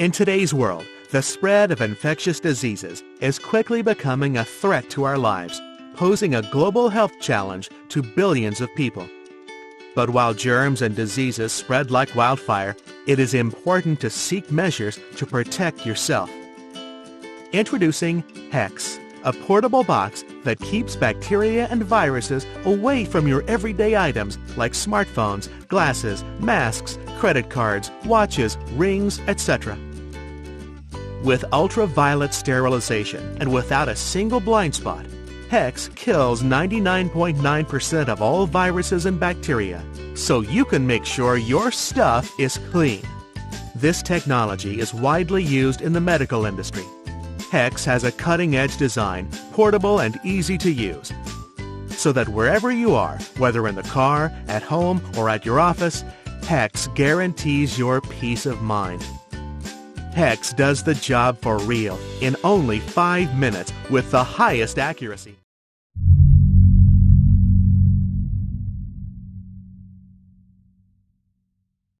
In today's world, the spread of infectious diseases is quickly becoming a threat to our lives, posing a global health challenge to billions of people. But while germs and diseases spread like wildfire, it is important to seek measures to protect yourself. Introducing HEX, a portable box that keeps bacteria and viruses away from your everyday items like smartphones, glasses, masks, credit cards, watches, rings, etc. With ultraviolet sterilization and without a single blind spot, HEX kills 99.9% of all viruses and bacteria, so you can make sure your stuff is clean. This technology is widely used in the medical industry. HEX has a cutting-edge design, portable and easy to use, so that wherever you are, whether in the car, at home, or at your office, HEX guarantees your peace of mind. HEX does the job for real in only 5 minutes with the highest accuracy.